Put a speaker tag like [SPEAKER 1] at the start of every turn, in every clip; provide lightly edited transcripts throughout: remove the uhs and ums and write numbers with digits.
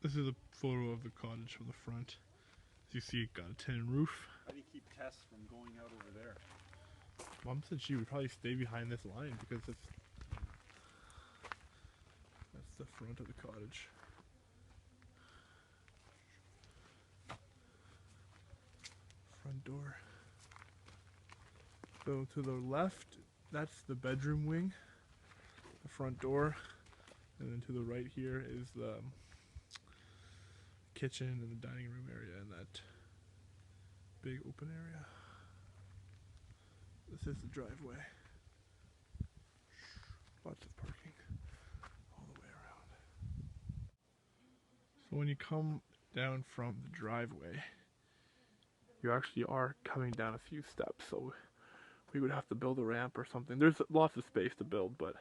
[SPEAKER 1] This is a photo of the cottage from the front. As you see, it got a tin roof.
[SPEAKER 2] How do you keep Tess from going out over there?
[SPEAKER 1] Mom said she would probably stay behind this line because that's the front of the cottage. Front door. So to the left, that's the bedroom wing, the front door, and then to the right here is the kitchen and the dining room area and that big open area. This is the driveway. Lots of parking all the way around. So when you come down from the driveway, you actually are coming down a few steps, so we would have to build a ramp or something. There's lots of space to build, but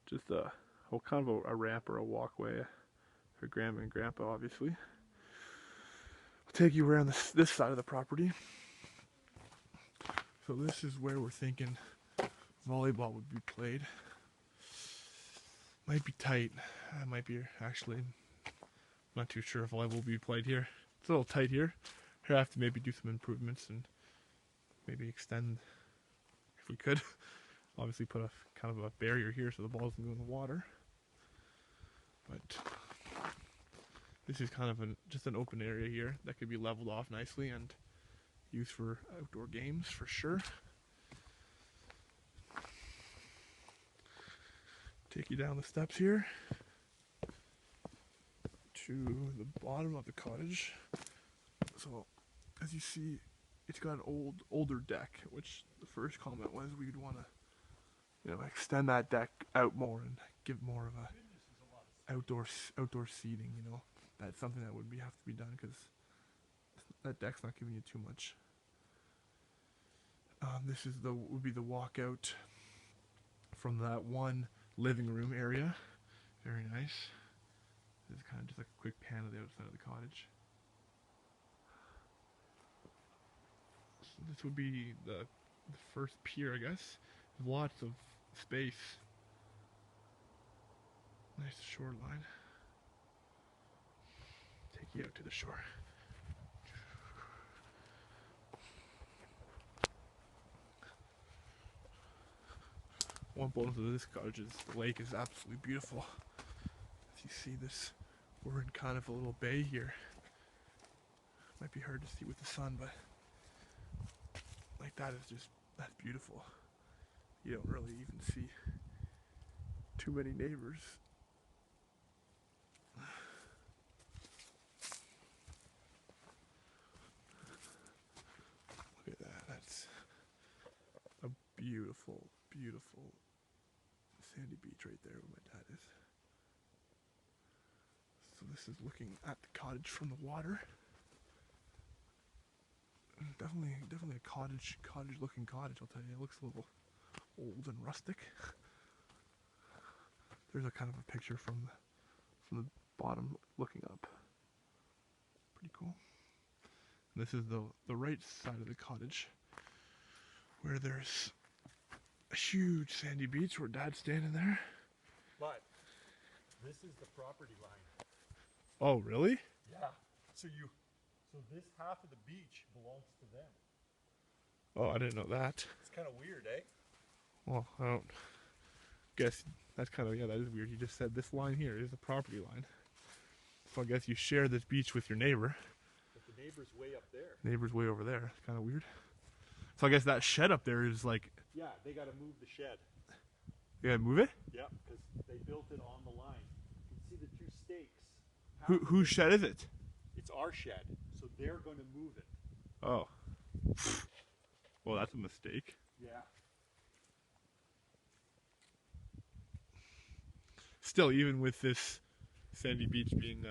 [SPEAKER 1] just kind of a ramp or a walkway for Grandma and Grandpa, obviously. I'll take you around this side of the property. So this is where we're thinking volleyball would be played. Might be tight. Might be actually. I'm not too sure if volleyball will be played here. It's a little tight here. Here I have to maybe do some improvements and maybe extend if we could. Obviously put a kind of a barrier here so the ball doesn't go in the water. But this is kind of just an open area here that could be leveled off nicely and used for outdoor games for sure. Take you down the steps here to the bottom of the cottage. So as you see, it's got an older deck, which the first comment was we'd want to, extend that deck out more and give more of a outdoor seating. That's something that would have to be done because that deck's not giving you too much. This is would be the walkout from that one living room area. Very nice. This is kind of just like a quick pan of the outside of the cottage. So this would be the first pier, I guess. Lots of space. Nice shoreline. Take you out to the shore. One bonus of this cottage is the lake is absolutely beautiful. As you see this, we're in kind of a little bay here. Might be hard to see with the sun, but like that's beautiful. You don't really even see too many neighbors. Look at that, that's a beautiful sandy beach right there where my dad is. So this is looking at the cottage from the water. Definitely a cottage looking cottage, I'll tell you. It looks a little old and rustic. There's a kind of a picture from the bottom looking up. Pretty cool. And this is the right side of the cottage where there's a huge sandy beach where Dad's standing there.
[SPEAKER 2] But this is the property line.
[SPEAKER 1] Oh, really?
[SPEAKER 2] Yeah. So this half of the beach belongs to them.
[SPEAKER 1] Oh, I didn't know that.
[SPEAKER 2] It's kind of weird, eh?
[SPEAKER 1] Well, I don't guess that's kind of, that is weird. You just said this line here is the property line. So I guess you share this beach with your neighbor.
[SPEAKER 2] But the neighbor's way up there.
[SPEAKER 1] Neighbor's way over there. It's kind of weird. So I guess that shed up there is like...
[SPEAKER 2] Yeah, they got to move the shed.
[SPEAKER 1] You gotta move it?
[SPEAKER 2] Yeah, because they built it on the line. You can see the two stakes.
[SPEAKER 1] Whose shed is it?
[SPEAKER 2] It's our shed, so they're going to move it.
[SPEAKER 1] Oh. Well, that's a mistake.
[SPEAKER 2] Yeah.
[SPEAKER 1] Still, even with this sandy beach being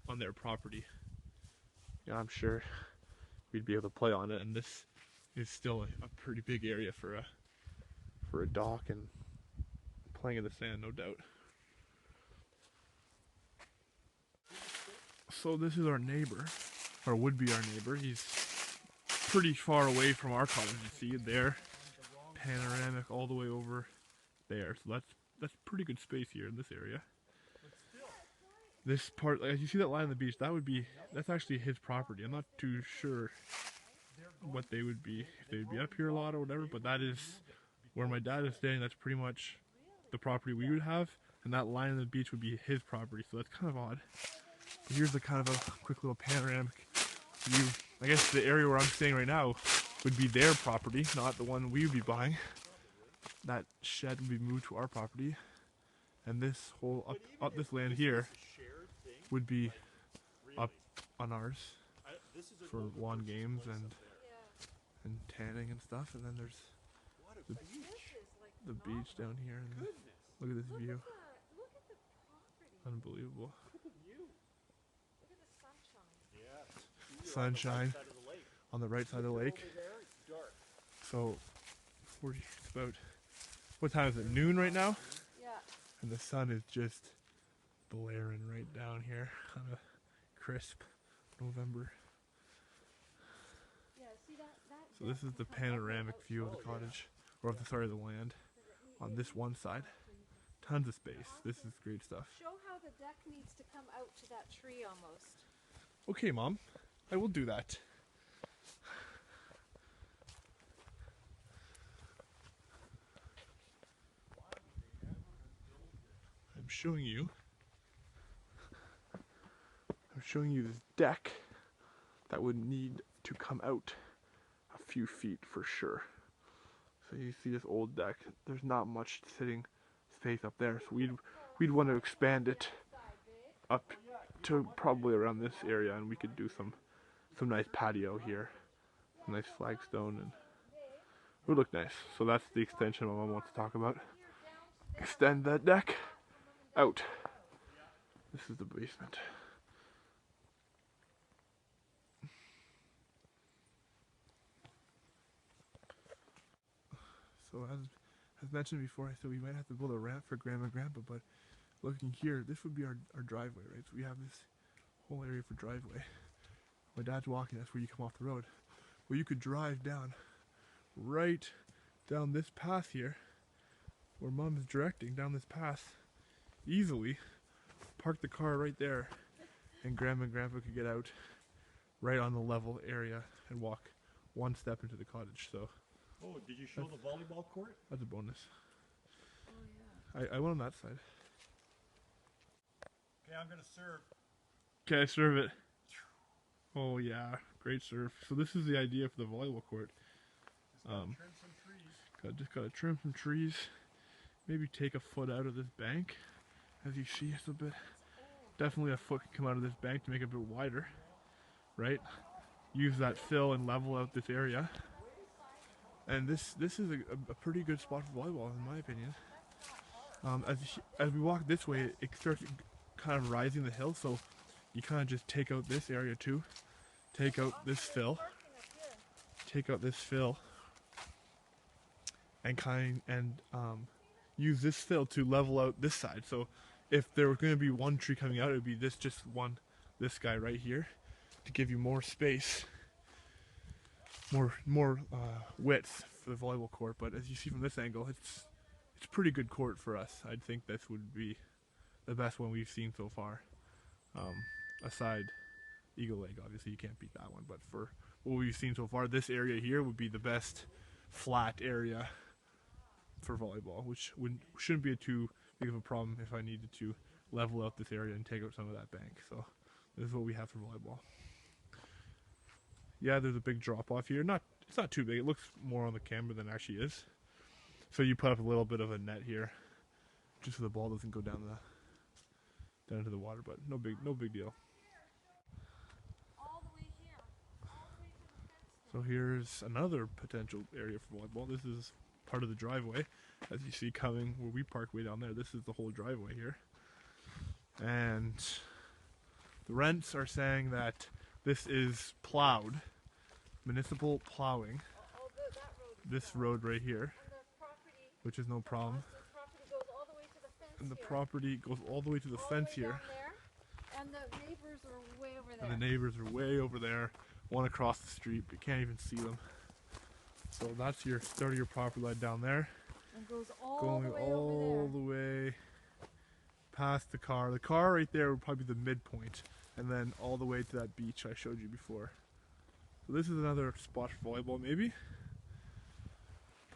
[SPEAKER 1] on their property, I'm sure we'd be able to play on it, and this is still a pretty big area for a dock and playing in the sand, no doubt. So this is our neighbor, or would be our neighbor. He's pretty far away from our cottage. You see it there, panoramic all the way over there. So that's pretty good space here in this area. this part, like you see that line on the beach, that's actually his property. I'm not too sure what they would be, if they would be up here a lot or whatever, but that is where my dad is staying. That's pretty much the property we would have, and that line on the beach would be his property, so that's kind of odd. But here's a kind of a quick little panoramic view. I guess the area where I'm staying right now would be their property, not the one we would be buying. That shed would be moved to our property, and this whole up this land here would be up on ours for lawn games and tanning and stuff. And then there's the beach down here, and look at this view. Unbelievable. Sunshine on the right side of the lake. So it's about, what time is it? Noon right now?
[SPEAKER 3] Yeah.
[SPEAKER 1] And the sun is just blaring right down here on a crisp November.
[SPEAKER 3] Yeah, see that
[SPEAKER 1] So this is the panoramic view of the cottage, or of the land, on this one side. Tons of space. This is great stuff.
[SPEAKER 3] Show how the deck needs to come out to that tree almost.
[SPEAKER 1] Okay, Mom, I will do that. I'm showing you this deck that would need to come out a few feet for sure. So you see this old deck, there's not much sitting space up there, so we'd want to expand it up to probably around this area, and we could do some nice patio here, nice flagstone, and it would look nice. So that's the extension my mom wants to talk about. Extend that deck out. This is the basement. So as mentioned before, I said we might have to build a ramp for Grandma and Grandpa, but looking here, this would be our driveway, right? So we have this whole area for driveway. My dad's walking, that's where you come off the road. Well, you could drive down, right down this path here, where Mom is directing, down this path, easily, park the car right there, and Grandma and Grandpa could get out right on the level area and walk one step into the cottage. So
[SPEAKER 2] Oh, did you show the volleyball court?
[SPEAKER 1] that's a bonus.
[SPEAKER 3] Oh yeah.
[SPEAKER 1] I went on that side.
[SPEAKER 2] Okay, I'm gonna serve.
[SPEAKER 1] Okay, serve it. Oh yeah, great serve. So this is the idea for the volleyball court.
[SPEAKER 2] Just gotta trim some trees.
[SPEAKER 1] Just gotta trim some trees. Maybe take a foot out of this bank. As you see, it's a bit. Definitely a foot can come out of this bank to make it a bit wider, right? Use that fill and level out this area. And this is a pretty good spot for volleyball, in my opinion. As we walk this way, it starts kind of rising the hill, so you kind of just take out this area too. Take out this fill. And use this fill to level out this side. So if there were going to be one tree coming out, it would be this guy right here, to give you more space, more width for the volleyball court. But as you see from this angle, it's pretty good court for us. I'd think this would be the best one we've seen so far. Aside Eagle Lake, obviously you can't beat that one, but for what we've seen so far, this area here would be the best flat area for volleyball, which shouldn't be too big of a problem if I needed to level out this area and take out some of that bank. So this is what we have for volleyball. Yeah, there's a big drop off here. It's not too big. It looks more on the camera than it actually is. So you put up a little bit of a net here, just so the ball doesn't go down into the water. But no big deal.
[SPEAKER 3] All the way here. All the way to the fence.
[SPEAKER 1] So here's another potential area for volleyball. This is part of the driveway, as you see coming where we park way down there. This is the whole driveway here, and the rents are saying that this is plowed, municipal plowing, this road right here, which is no problem. And the property goes all the way to the fence here.
[SPEAKER 3] And the neighbors are way over there.
[SPEAKER 1] And the neighbors are way over there, one across the street, but you can't even see them. So that's your start of your property line down there.
[SPEAKER 3] And goes all
[SPEAKER 1] Going
[SPEAKER 3] the way
[SPEAKER 1] all
[SPEAKER 3] over
[SPEAKER 1] the way past the car. The car right there would probably be the midpoint, and then all the way to that beach I showed you before. So this is another spot for volleyball, maybe.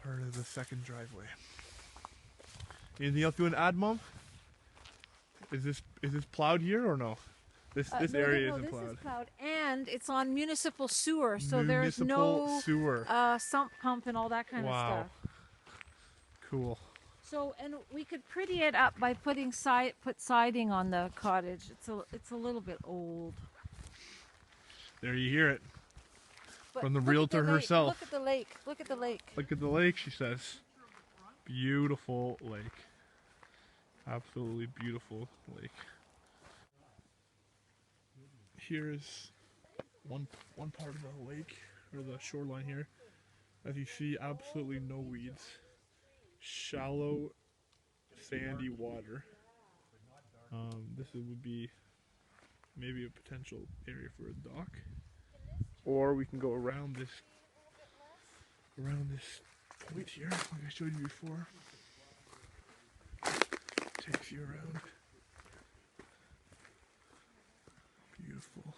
[SPEAKER 1] Part of the second driveway. Anything else you want to add, Mom? Is this plowed here or no? This area isn't plowed.
[SPEAKER 3] This is plowed, and it's on municipal sewer, so there's
[SPEAKER 1] Municipal
[SPEAKER 3] no
[SPEAKER 1] sewer.
[SPEAKER 3] sump pump and all that kind of stuff.
[SPEAKER 1] Cool.
[SPEAKER 3] So, and we could pretty it up by putting siding on the cottage. It's a little bit old.
[SPEAKER 1] There you hear it.
[SPEAKER 3] But
[SPEAKER 1] From the
[SPEAKER 3] look at
[SPEAKER 1] realtor
[SPEAKER 3] lake.
[SPEAKER 1] herself.
[SPEAKER 3] Look at the lake. Look at the lake.
[SPEAKER 1] Look at the lake, she says. Beautiful lake. Absolutely beautiful lake. Here is one part of the lake, or the shoreline here. As you see, absolutely no weeds. Shallow, sandy water. This would be maybe a potential area for a dock. Or we can go around this point here, like I showed you before. Takes you around. Beautiful.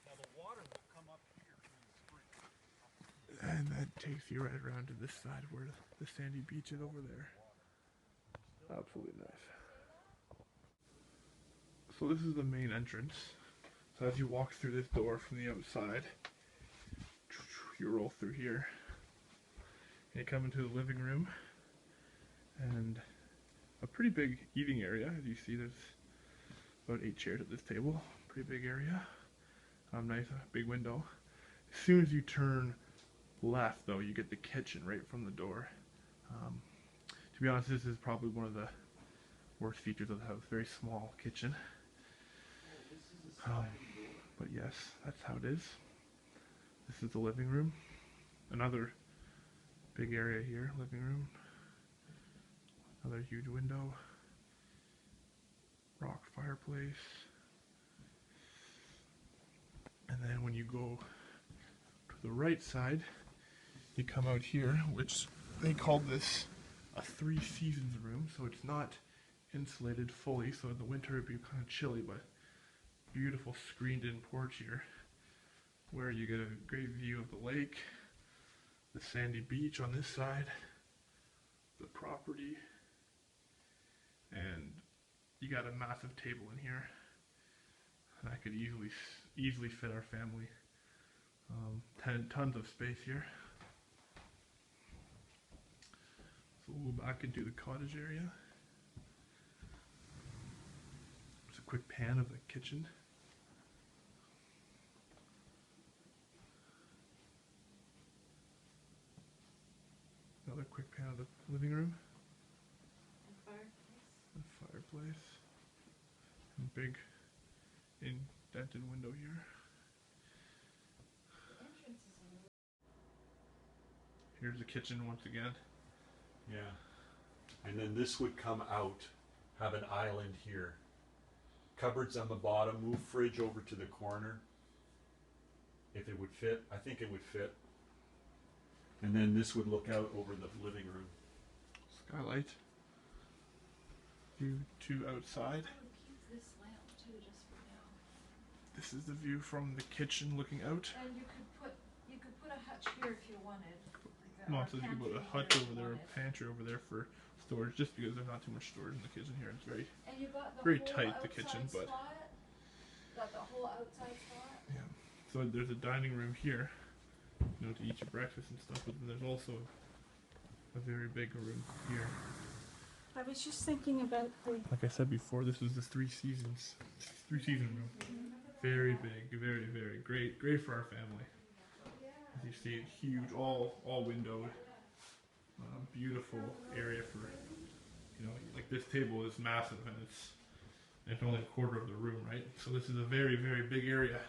[SPEAKER 2] Now the water will come up here in the spring.
[SPEAKER 1] And that takes you right around to this side where the sandy beach is over there. Absolutely nice. So this is the main entrance. So as you walk through this door from the outside, you roll through here. And you come into the living room. And a pretty big eating area. As you see, there's about 8 chairs at this table. Pretty big area. Nice, big window. As soon as you turn left, though, you get the kitchen right from the door. To be honest, this is probably one of the worst features of the house. Very small kitchen. But yes, that's how it is. This is the living room. Another big area here, living room. Another huge window. Rock fireplace. And then when you go to the right side, you come out here, which they called this a 3 seasons room, so it's not insulated fully, so in the winter it'd be kind of chilly, but beautiful screened in porch here, where you get a great view of the lake, the sandy beach on this side, the property, and you got a massive table in here, and I could easily fit our family. Tons of space here. So we'll go back into the cottage area. Just a quick pan of the kitchen. Another quick pan of the living room. And fireplace. And big indented window here. Here's the kitchen once again.
[SPEAKER 2] Yeah. And then this would come out, have an island here. Cupboards on the bottom, move fridge over to the corner. If it would fit, I think it would fit. And then this would look out over the living room.
[SPEAKER 1] Skylight. View to outside.
[SPEAKER 3] This lamp too, just for now.
[SPEAKER 1] This is the view from the kitchen looking out.
[SPEAKER 3] And you could put a hutch here if you wanted.
[SPEAKER 1] Mom says you can put a hutch over there, a pantry over there for storage, just because there's not too much storage in the kitchen here. It's very,
[SPEAKER 3] and you got the
[SPEAKER 1] very
[SPEAKER 3] whole
[SPEAKER 1] tight, the kitchen, but
[SPEAKER 3] spot? Got the whole outside spot?
[SPEAKER 1] yeah. So there's a dining room here, you know, to eat your breakfast and stuff, but then there's also a very big room here.
[SPEAKER 3] I was just thinking about the...
[SPEAKER 1] Like I said before, this is the 3 season room. Very big, very, very great for our family. As you see, huge, all windowed, beautiful area for, you know, like this table is massive and it's only a quarter of the room, right? So this is a very, very big area,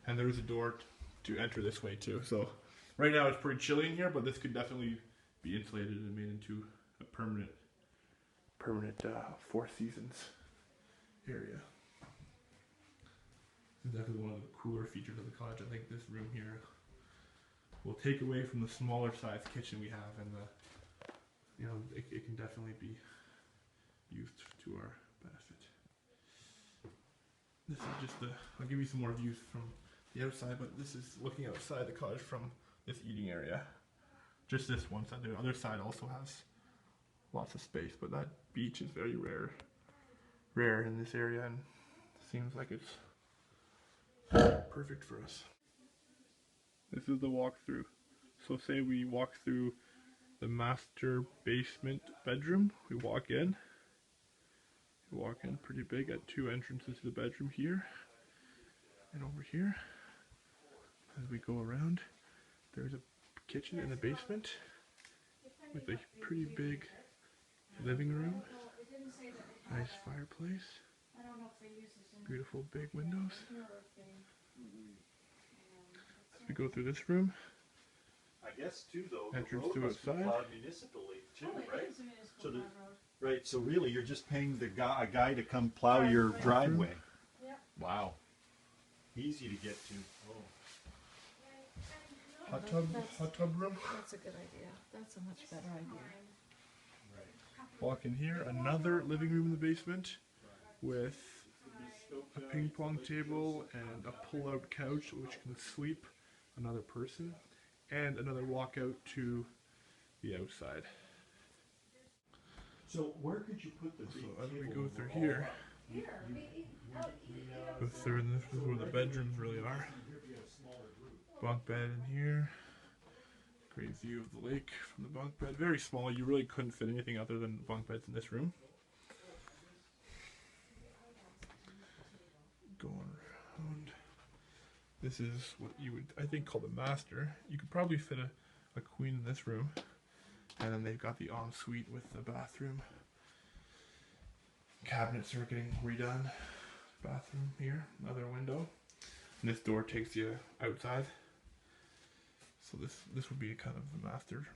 [SPEAKER 1] and there is a door to enter this way too. So right now it's pretty chilly in here, but this could definitely be insulated and made into a permanent 4 seasons area. This is definitely one of the cooler features of the cottage. I think this room here will take away from the smaller size kitchen we have and the you know, it can definitely be used to our benefit. This is just the, I'll give you some more views from the outside, but this is looking outside the cottage from this eating area. Just this one side. The other side also has lots of space, but that beach is very rare in this area, and seems like it's perfect for us. This is the walkthrough. So say we walk through the master basement bedroom. We walk in. You walk in pretty big, at 2 entrances to the bedroom here and over here. As we go around, there's a kitchen in the basement with a pretty big living room. Nice fireplace. Beautiful big windows. As we go through this room,
[SPEAKER 2] I guess too, though, the
[SPEAKER 1] entrance
[SPEAKER 2] road
[SPEAKER 1] to
[SPEAKER 2] must be
[SPEAKER 1] outside.
[SPEAKER 2] plowed municipally too, right? So right, so really you're just paying the guy, a guy to come plow your driveway.
[SPEAKER 3] Yep.
[SPEAKER 2] Wow. Easy to get to. Oh.
[SPEAKER 1] hot tub room.
[SPEAKER 3] That's a good idea. That's a much better idea.
[SPEAKER 1] Walk in here, another living room in the basement with a ping pong table and a pull-out couch which can sleep another person, and another walkout to the outside.
[SPEAKER 2] So where could you put the big
[SPEAKER 1] So as we
[SPEAKER 2] table
[SPEAKER 1] go
[SPEAKER 2] with
[SPEAKER 1] through
[SPEAKER 2] all
[SPEAKER 1] here,
[SPEAKER 2] that?
[SPEAKER 1] go through, and this is where the bedrooms really are. Bunk bed in here. Great view of the lake from the bunk bed. Very small. You really couldn't fit anything other than bunk beds in this room. Going around. This is what you would, I think, call the master. You could probably fit a queen in this room. And then they've got the ensuite with the bathroom. Cabinets are getting redone. Bathroom here, another window. And this door takes you outside. So this would be kind of the master,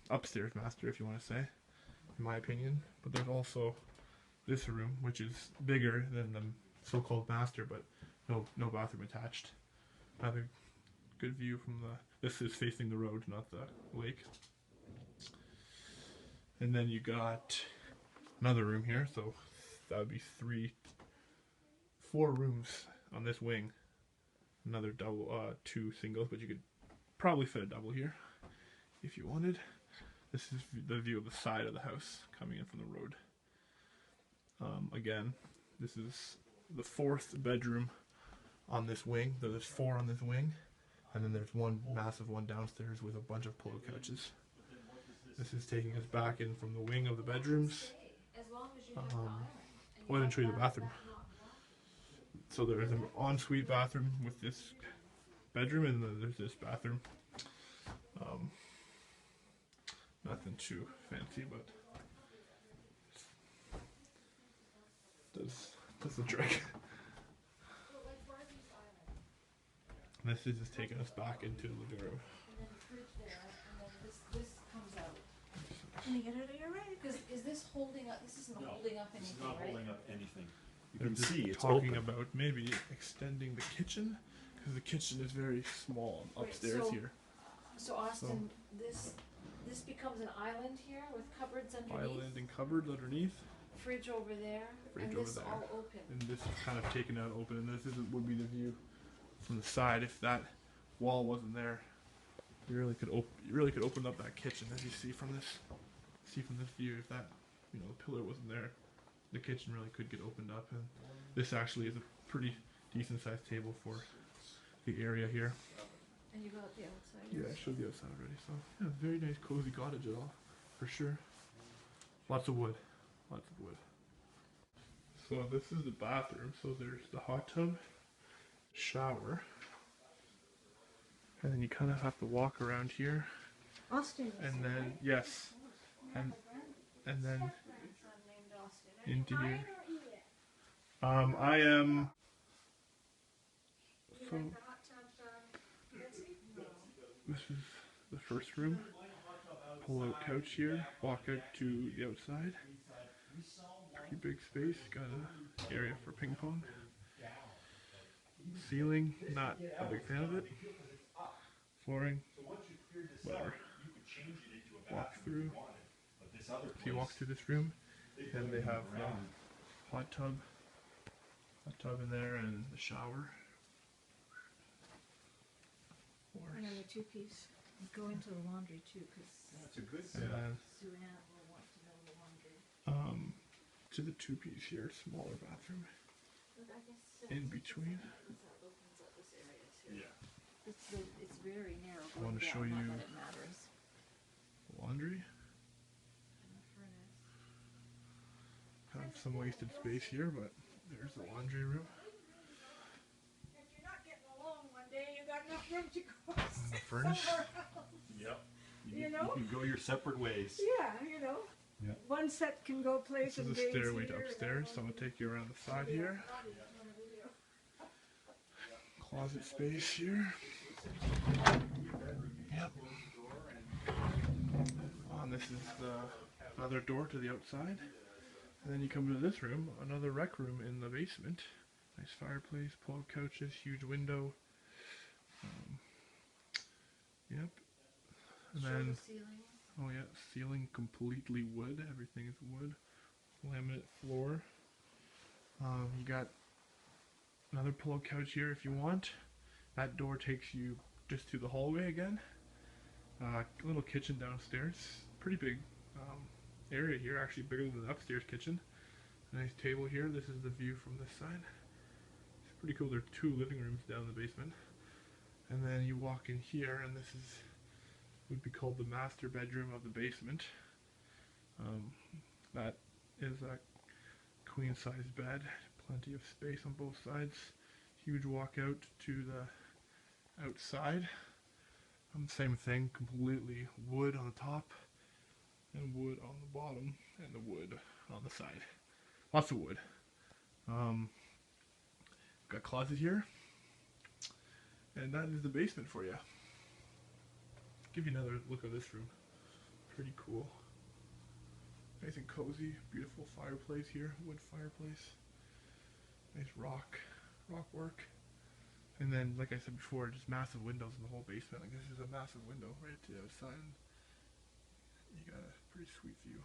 [SPEAKER 1] upstairs master, if you want to say, in my opinion. But there's also this room, which is bigger than the so-called master, but no bathroom attached. Another good view from the. This is facing the road, not the lake. And then you got another room here, so that would be 4 rooms on this wing. Another double, 2 singles, but you could probably fit a double here if you wanted. This is the view of the side of the house coming in from the road. Again, this is the 4th bedroom on this wing. There's 4 on this wing, and then there's one massive one downstairs with a bunch of pillow couches. This is taking us back in from the wing of the bedrooms. I didn't show you the bathroom. So there's an ensuite bathroom with this bedroom, and then there's this bathroom. Nothing too fancy, but does the trick. This is just taking us back into the living room.
[SPEAKER 3] And then the fridge there, and then this comes out. Can you get it out of your way? Because is this holding up? This isn't holding up
[SPEAKER 2] It's
[SPEAKER 3] anything,
[SPEAKER 2] not
[SPEAKER 3] right?
[SPEAKER 2] holding up anything. You
[SPEAKER 1] They're
[SPEAKER 2] can
[SPEAKER 1] just
[SPEAKER 2] see it's
[SPEAKER 1] talking
[SPEAKER 2] open.
[SPEAKER 1] about maybe extending the kitchen, because the kitchen is very small upstairs
[SPEAKER 3] so-
[SPEAKER 1] here.
[SPEAKER 3] So Austin, this becomes an island here with cupboards underneath.
[SPEAKER 1] Island and cupboards underneath,
[SPEAKER 3] Fridge over there,
[SPEAKER 1] Fridge
[SPEAKER 3] and
[SPEAKER 1] over
[SPEAKER 3] this
[SPEAKER 1] there.
[SPEAKER 3] all open.
[SPEAKER 1] and this is kind of taken out open, and this would be the view from the side. If that wall wasn't there, you really could open up that kitchen, as you see from this view. If that the pillar wasn't there, the kitchen really could get opened up, and this actually is a pretty decent sized table for the area here.
[SPEAKER 3] And you got the outside.
[SPEAKER 1] Yeah, I showed the outside already. So yeah, very nice cozy cottage at all, for sure. Lots of wood. So this is the bathroom. So there's the hot tub, shower, and then you kind of have to walk around here,
[SPEAKER 3] Austin.
[SPEAKER 1] and then yes, and then
[SPEAKER 3] Named Austin.
[SPEAKER 1] into here. I am. So this is the first room. Pull out couch here. Walk out to the outside. Pretty big space. Got an area for ping pong. Ceiling, not a big fan of it. Flooring, whatever. Walk through.
[SPEAKER 2] other
[SPEAKER 1] So you walk
[SPEAKER 2] place,
[SPEAKER 1] through this room,
[SPEAKER 2] they
[SPEAKER 1] and
[SPEAKER 2] put
[SPEAKER 1] they
[SPEAKER 2] them
[SPEAKER 1] have
[SPEAKER 2] around.
[SPEAKER 1] hot tub in there, and the shower.
[SPEAKER 3] And then the two-piece go into the laundry too, because
[SPEAKER 2] That's a good
[SPEAKER 1] And
[SPEAKER 2] setup.
[SPEAKER 1] then
[SPEAKER 3] Sue Ann will want to know the laundry.
[SPEAKER 1] to the two-piece here, smaller bathroom
[SPEAKER 3] But I guess
[SPEAKER 1] in between.
[SPEAKER 3] that opens up this area too.
[SPEAKER 2] Yeah.
[SPEAKER 3] It's very narrow.
[SPEAKER 1] I want to show you
[SPEAKER 3] Not that it matters.
[SPEAKER 1] laundry.
[SPEAKER 3] And the furnace.
[SPEAKER 1] Kind of some wasted space here, but there's the laundry room.
[SPEAKER 4] If you're not getting along one day, you got enough room to go
[SPEAKER 1] And the
[SPEAKER 4] sit
[SPEAKER 1] furnace.
[SPEAKER 4] somewhere else.
[SPEAKER 2] Yep.
[SPEAKER 4] You know?
[SPEAKER 2] You can go your separate ways.
[SPEAKER 4] Yeah, you know.
[SPEAKER 2] Yeah.
[SPEAKER 4] One set can go play
[SPEAKER 1] This
[SPEAKER 4] some
[SPEAKER 1] is a
[SPEAKER 4] games
[SPEAKER 1] stairway to
[SPEAKER 4] here,
[SPEAKER 1] upstairs, so I'm gonna take you around the side here. Closet space here. Yep. And this is another door to the outside. And then you come to this room, another rec room in the basement. Nice fireplace, pull-out couches, huge window. Yep. And then,
[SPEAKER 3] Ceiling.
[SPEAKER 1] oh yeah, ceiling completely wood. Everything is wood. Laminate floor. You got another pull-out couch here if you want. That door takes you just to the hallway again. Little kitchen downstairs. Pretty big area here, actually bigger than the upstairs kitchen. Nice table here. This is the view from this side. It's pretty cool. There are two living rooms down in the basement. And then you walk in here, and this is would be called the master bedroom of the basement. That is a queen size bed, plenty of space on both sides. Huge walkout to the outside. Same thing, completely wood on the top and wood on the bottom and the wood on the side. Lots of wood. Got a closet here, and that is the basement for you. Give you another look at this room. Pretty cool. Nice and cozy. Beautiful fireplace here. Wood fireplace. Nice rock work. And then, like I said before, just massive windows in the whole basement. Like this is a massive window right to the outside. You got a pretty sweet view.